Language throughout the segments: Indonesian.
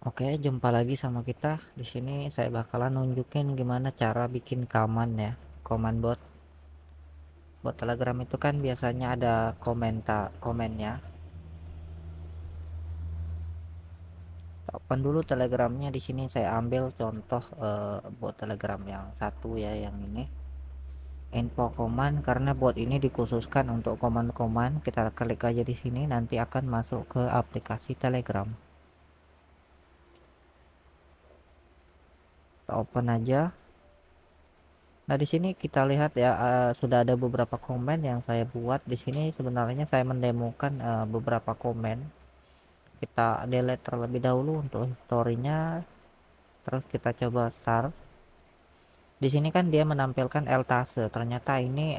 Oke, jumpa lagi sama kita. Di sini saya bakalan nunjukin gimana cara bikin command ya, command bot. Bot Telegram itu kan biasanya ada komennya. Open dulu Telegramnya. Di sini saya ambil contoh bot Telegram yang satu ya, yang ini. Info command, karena bot ini dikhususkan untuk command-command. Kita klik aja di sini, nanti akan masuk ke aplikasi Telegram. Kita open aja. Nah, di sini kita lihat ya, sudah ada beberapa komen yang saya buat. Di sini sebenarnya saya mendemokan beberapa komen. Kita delete terlebih dahulu untuk historinya, terus kita coba start. Di sini kan dia menampilkan eltase. Ternyata ini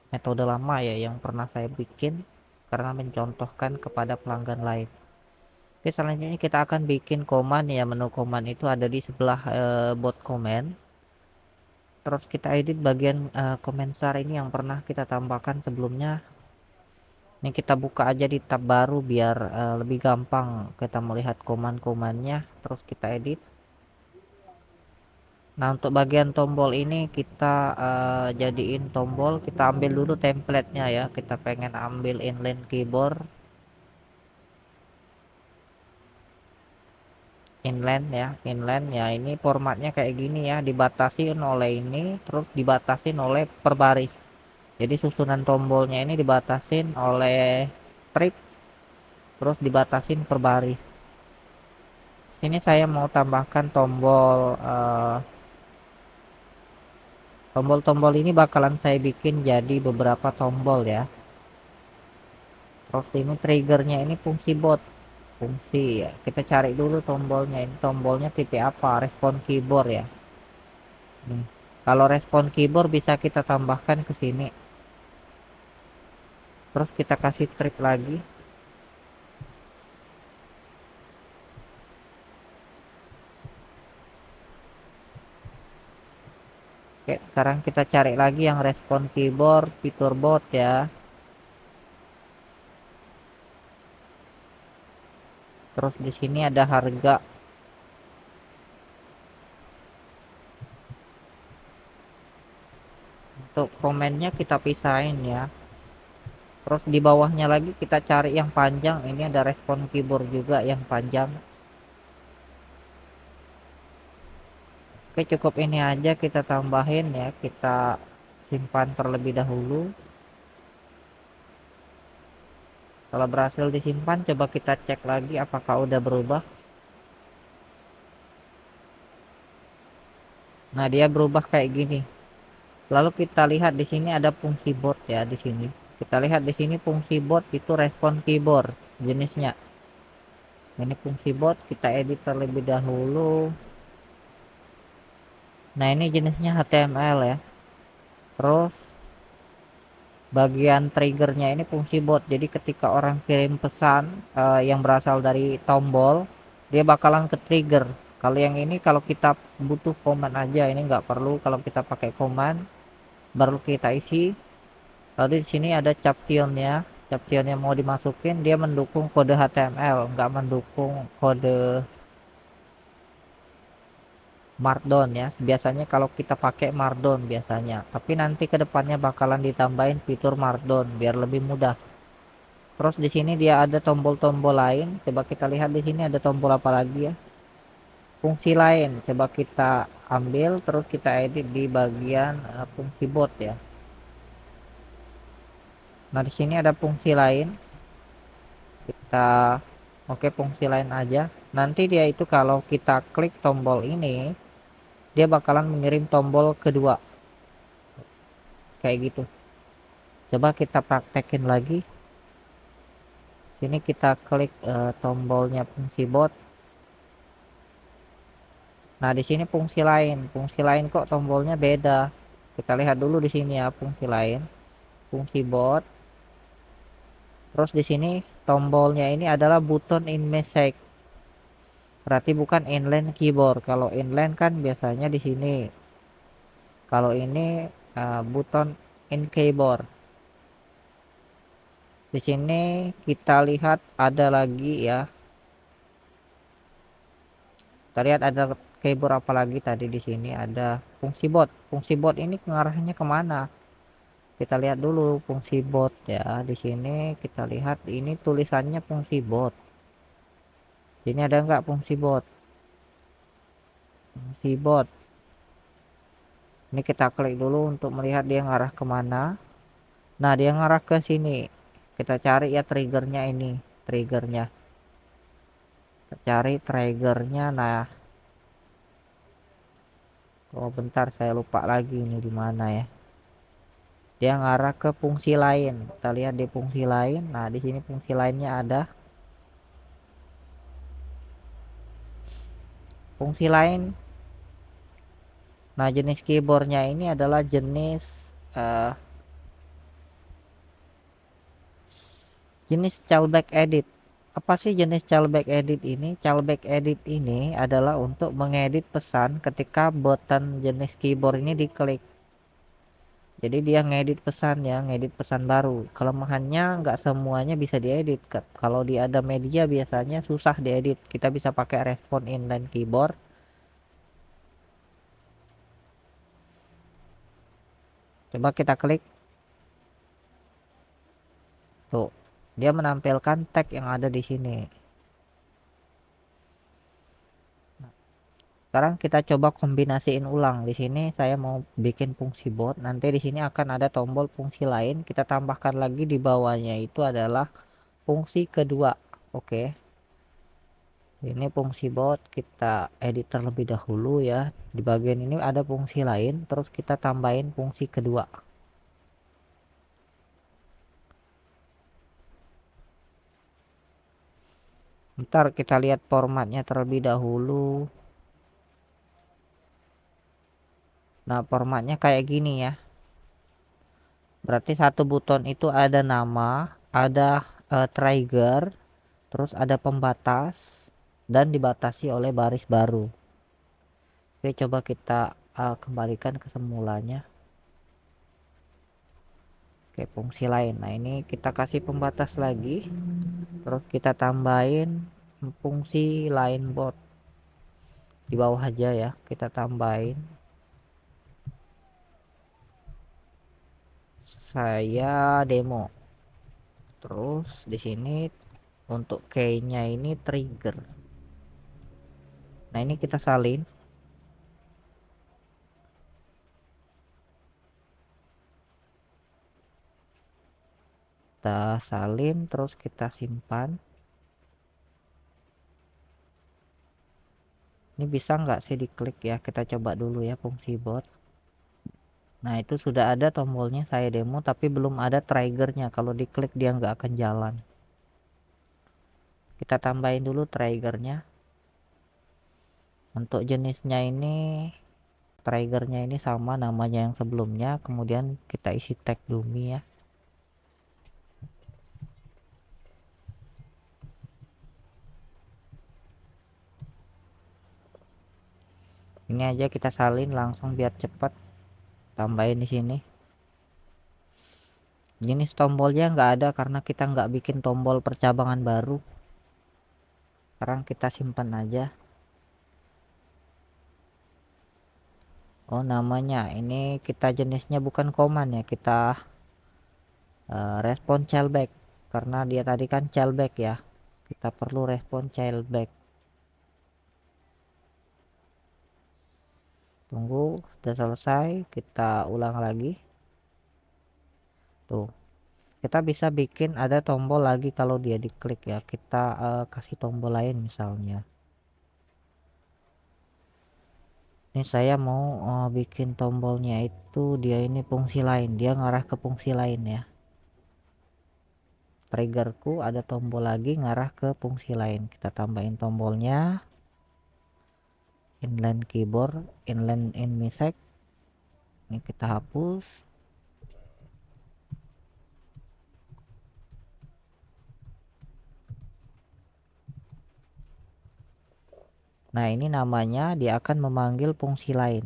metode lama ya yang pernah saya bikin karena mencontohkan kepada pelanggan lain. Oke, selanjutnya kita akan bikin command ya. Menu command itu ada di sebelah bot command. Terus kita edit bagian komentar ini yang pernah kita tambahkan sebelumnya. Ini kita buka aja di tab baru biar lebih gampang kita melihat komandannya. Terus kita edit. Nah, untuk bagian tombol ini kita jadiin tombol. Kita ambil dulu templatenya ya. Kita pengen ambil inline keyboard, inline ya. Ini formatnya kayak gini ya. Dibatasin oleh ini, terus dibatasin oleh per baris. Jadi susunan tombolnya ini dibatasin oleh strip, terus dibatasin per baris. Sini saya mau tambahkan tombol ini bakalan saya bikin jadi beberapa tombol ya. Terus ini triggernya ini fungsi bot, fungsi ya. Kita cari dulu tombolnya, ini tombolnya tipe apa, respon keyboard ya. Nih, kalau respon keyboard bisa kita tambahkan ke sini. Terus kita kasih trip lagi. Oke, sekarang kita cari lagi yang respon keyboard fitur bot ya. Terus di sini ada harga. Untuk komennya kita pisahin ya. Terus di bawahnya lagi kita cari yang panjang. Ini ada respon keyboard juga yang panjang. Oke, cukup ini aja kita tambahin ya. Kita simpan terlebih dahulu. Kalau berhasil disimpan, coba kita cek lagi apakah udah berubah. Nah, dia berubah kayak gini. Lalu kita lihat di sini ada fungsi bot ya di sini. Kita lihat di sini fungsi bot itu respon keyboard jenisnya. Ini fungsi bot, kita edit terlebih dahulu. Nah, ini jenisnya HTML ya. Terus bagian triggernya ini fungsi bot. Jadi ketika orang kirim pesan yang berasal dari tombol, dia bakalan ke trigger. Kalau yang ini kalau kita butuh command aja, ini nggak perlu. Kalau kita pakai command baru kita isi. Lalu di sini ada captionnya. Captionnya mau dimasukin, dia mendukung kode HTML, nggak mendukung kode Markdown ya. Biasanya kalau kita pakai Markdown biasanya, tapi nanti kedepannya bakalan ditambahin fitur Markdown biar lebih mudah. Terus di sini dia ada tombol-tombol lain. Coba kita lihat di sini ada tombol apa lagi ya? Fungsi lain. Coba kita ambil terus kita edit di bagian fungsi bot ya. Nah, di sini ada fungsi lain. Kita oke, fungsi lain aja. Nanti dia itu kalau kita klik tombol ini, dia bakalan mengirim tombol kedua. Kayak gitu. Coba kita praktekin lagi. Sini kita klik tombolnya fungsi bot. Nah, di sini fungsi lain. Fungsi lain kok tombolnya beda. Kita lihat dulu di sini ya fungsi lain. Fungsi bot. Terus di sini tombolnya ini adalah button in message. Berarti bukan inline keyboard. Kalau inline kan biasanya di sini. Kalau ini button in keyboard. Di sini kita lihat ada lagi ya. Kita lihat ada keyboard apa lagi tadi di sini ada fungsi bot. Fungsi bot ini pengarahnya kemana? Kita lihat dulu fungsi bot ya. Di sini kita lihat ini tulisannya fungsi bot. Sini ada nggak fungsi bot? Fungsi bot. Ini kita klik dulu untuk melihat dia ngarah kemana. Nah, dia ngarah ke sini. Kita cari ya triggernya ini, triggernya. Kita cari triggernya. Nah, oh bentar saya lupa lagi ini di mana ya. Dia ngarah ke fungsi lain. Kita lihat di fungsi lain. Nah, di sini fungsi lainnya ada. Fungsi lain. Nah, jenis keyboardnya ini adalah eh, jenis callback edit. Apa sih jenis callback edit ini? Callback edit ini adalah untuk mengedit pesan ketika button jenis keyboard ini diklik. Jadi dia ngedit pesan ya, ngedit pesan baru. Kelemahannya nggak semuanya bisa diedit. Kalau di ada media biasanya susah diedit. Kita bisa pakai respon inline keyboard. Coba kita klik. Tuh, dia menampilkan tag yang ada di sini. Sekarang kita coba kombinasiin ulang. Di sini saya mau bikin fungsi bot. Nanti di sini akan ada tombol fungsi lain. Kita tambahkan lagi di bawahnya itu adalah fungsi kedua. Oke. Ini fungsi bot kita edit terlebih dahulu ya. Di bagian ini ada fungsi lain. Terus kita tambahin fungsi kedua. Ntar kita lihat formatnya terlebih dahulu. Nah, formatnya kayak gini ya. Berarti satu buton itu ada nama, ada trigger, terus ada pembatas, dan dibatasi oleh baris baru. Oke, coba kita kembalikan ke semulanya. Oke, fungsi lain. Nah, ini kita kasih pembatas lagi. Terus kita tambahin fungsi line bot. Di bawah aja ya, kita tambahin. Saya demo. Terus di sini untuk key-nya ini trigger. Nah, ini kita salin. Kita salin terus kita simpan. Ini bisa nggak sih diklik ya? Kita coba dulu ya fungsi bot. Nah, itu sudah ada tombolnya saya demo tapi belum ada triggernya. Kalau diklik dia nggak akan jalan. Kita tambahin dulu triggernya. Untuk jenisnya ini triggernya ini sama namanya yang sebelumnya. Kemudian kita isi tag dummy ya. Ini aja kita salin langsung biar cepat. Tambahin di sini. Jenis tombolnya nggak ada karena kita nggak bikin tombol percabangan baru. Sekarang kita simpan aja. Oh, namanya ini kita jenisnya bukan command ya, kita respon callback karena dia tadi kan callback ya. Kita perlu respon callback. Tunggu, sudah selesai, kita ulang lagi. Tuh, kita bisa bikin ada tombol lagi kalau dia diklik ya. Kita kasih tombol lain misalnya. Ini saya mau bikin tombolnya itu dia ini fungsi lain, dia ngarah ke fungsi lain ya. Triggerku ada tombol lagi ngarah ke fungsi lain. Kita tambahin tombolnya. Inline keyboard, inline in misek. Ini kita hapus. Nah, ini namanya dia akan memanggil fungsi lain.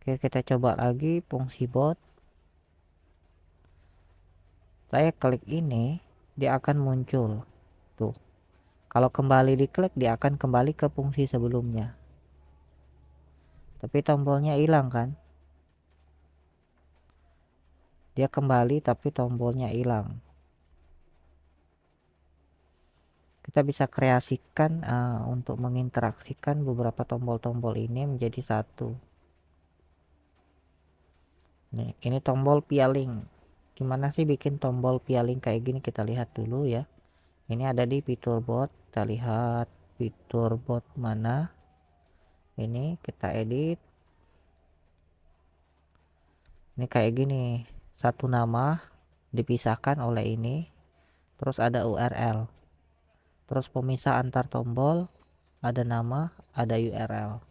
Oke, kita coba lagi fungsi bot. Saya klik ini, dia akan muncul tuh. Kalau kembali diklik, dia akan kembali ke fungsi sebelumnya, tapi tombolnya hilang kan. Dia kembali tapi tombolnya hilang. Kita bisa kreasikan untuk menginteraksikan beberapa tombol-tombol ini menjadi satu. Nih, ini tombol peeling. Gimana sih bikin tombol peeling kayak gini? Kita lihat dulu ya. Ini ada di fitur bot. Kita lihat fitur bot mana. Ini kita edit. Ini kayak gini. Satu nama dipisahkan oleh ini. Terus ada URL. Terus pemisah antar tombol. Ada nama, ada URL.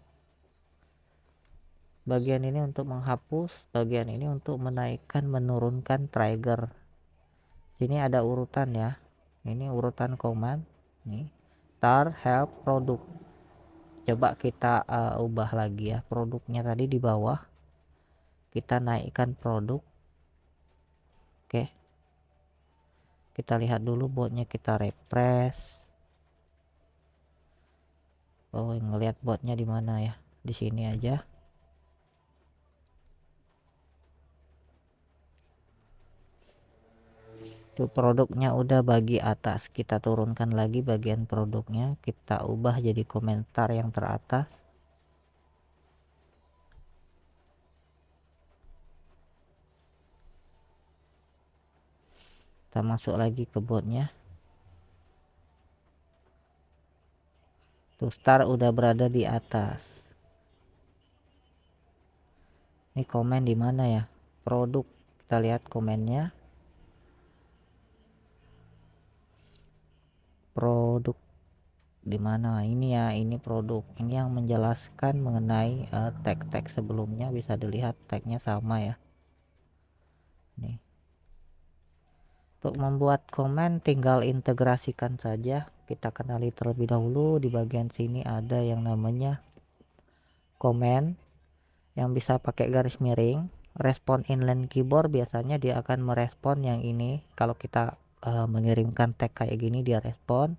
Bagian ini untuk menghapus, bagian ini untuk menaikkan menurunkan trigger. Sini ada urutan ya. Ini urutan command. Nih, tar help produk. Coba kita ubah lagi ya. Produknya tadi di bawah. Kita naikkan produk. Oke. Kita lihat dulu botnya, kita refresh. Oh, ngelihat botnya di mana ya? Di sini aja. Tuh produknya udah bagi atas. Kita turunkan lagi bagian produknya. Kita ubah jadi komentar yang teratas. Kita masuk lagi ke botnya. Tuh star udah berada di atas. Ini komen di mana ya? Produk. Kita lihat komennya. Produk di mana? Ini ya, ini produk. Ini yang menjelaskan mengenai tag-tag sebelumnya. Bisa dilihat tagnya sama ya. Nih. Untuk membuat komen tinggal integrasikan saja. Kita kenali terlebih dahulu. Di bagian sini ada yang namanya komen yang bisa pakai garis miring. Respon inline keyboard biasanya dia akan merespon yang ini. Kalau kita mengirimkan tag kayak gini, dia respon.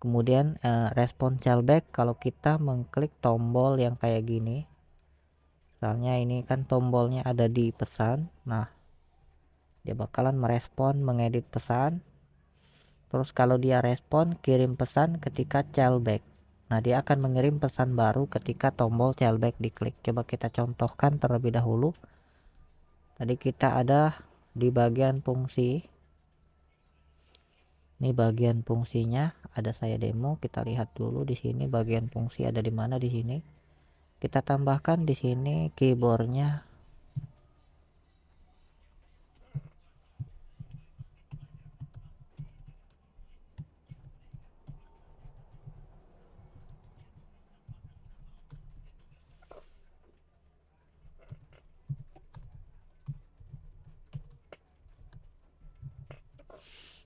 Kemudian respon callback kalau kita mengklik tombol yang kayak gini. Misalnya ini kan tombolnya ada di pesan. Nah, dia bakalan merespon mengedit pesan. Terus kalau dia respon kirim pesan ketika callback. Nah, dia akan mengirim pesan baru ketika tombol callback diklik. Coba kita contohkan terlebih dahulu. Tadi kita ada di bagian fungsi. Ini bagian fungsinya ada saya demo. Kita lihat dulu di sini bagian fungsi ada di mana di sini. Kita tambahkan di sini keyboardnya.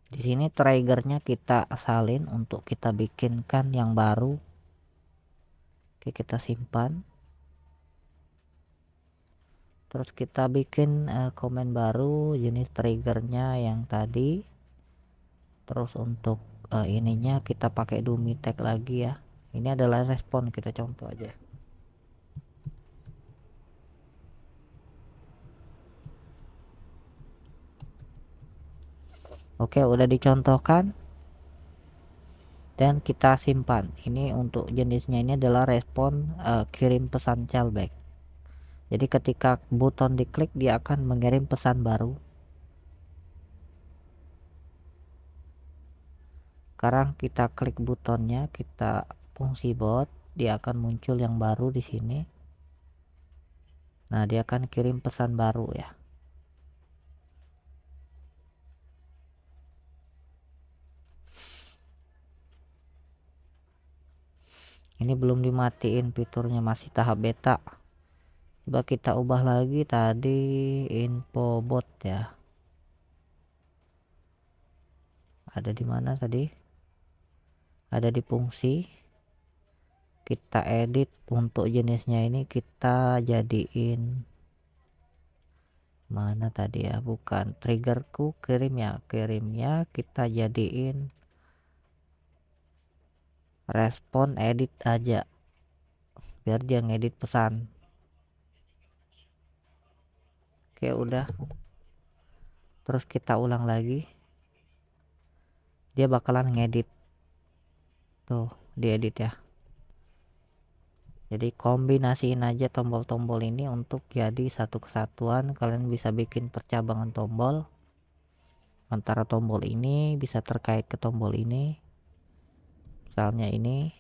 Di sini triggernya kita salin untuk kita bikinkan yang baru. Oke, kita simpan. Terus kita bikin komen baru jenis triggernya yang tadi. Terus untuk ininya kita pakai dummy tag lagi ya. Ini adalah respon, kita contoh aja. Oke, udah dicontohkan dan kita simpan. Ini untuk jenisnya ini adalah respon kirim pesan callback. Jadi ketika buton diklik dia akan mengirim pesan baru. Sekarang kita klik butonnya, kita fungsi bot, dia akan muncul yang baru di sini. Nah, dia akan kirim pesan baru ya. Ini belum dimatiin fiturnya, masih tahap beta. Coba kita ubah lagi tadi info bot ya. Ada di mana tadi? Ada di fungsi. Kita edit untuk jenisnya ini kita jadiin Mana tadi ya, bukan triggerku, kirimnya kita jadiin respon edit aja biar dia ngedit pesan. Oke, udah, terus kita ulang lagi, dia bakalan ngedit tuh, diedit ya. Jadi kombinasiin aja tombol-tombol ini untuk jadi satu kesatuan. Kalian bisa bikin percabangan tombol antara tombol ini, bisa terkait ke tombol ini. Misalnya ini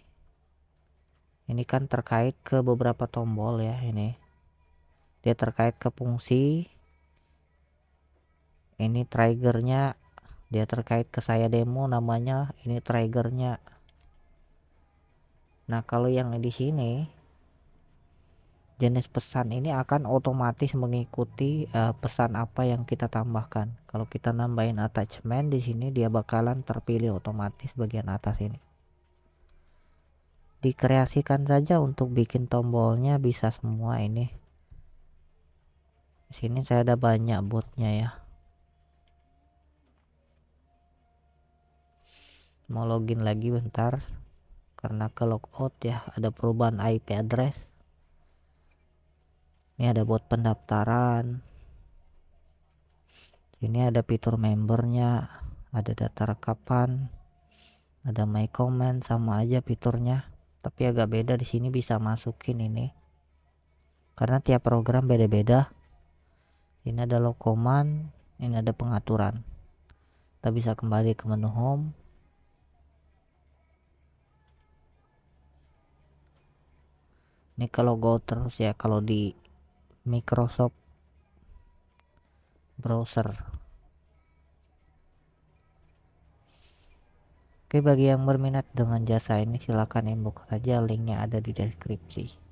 kan terkait ke beberapa tombol ya. Ini dia terkait ke fungsi, ini triggernya, dia terkait ke saya demo namanya, ini triggernya. Nah, kalau yang di sini jenis pesan ini akan otomatis mengikuti pesan apa yang kita tambahkan. Kalau kita nambahin attachment di sini, dia bakalan terpilih otomatis bagian atas ini. Dikreasikan saja untuk bikin tombolnya, bisa semua ini. Di sini saya ada banyak botnya ya. Mau login lagi bentar karena ke logout ya, ada perubahan IP address. Ini ada bot pendaftaran. Ini ada fitur membernya, ada data rekapan, ada my comment, sama aja fiturnya. Tapi agak beda di sini, bisa masukin ini karena tiap program beda-beda. Ini ada log command, ini ada pengaturan. Kita bisa kembali ke menu home. Ini kalau go terus ya kalau di Microsoft browser. Oke, bagi yang berminat dengan jasa ini silahkan inbox saja, linknya ada di deskripsi.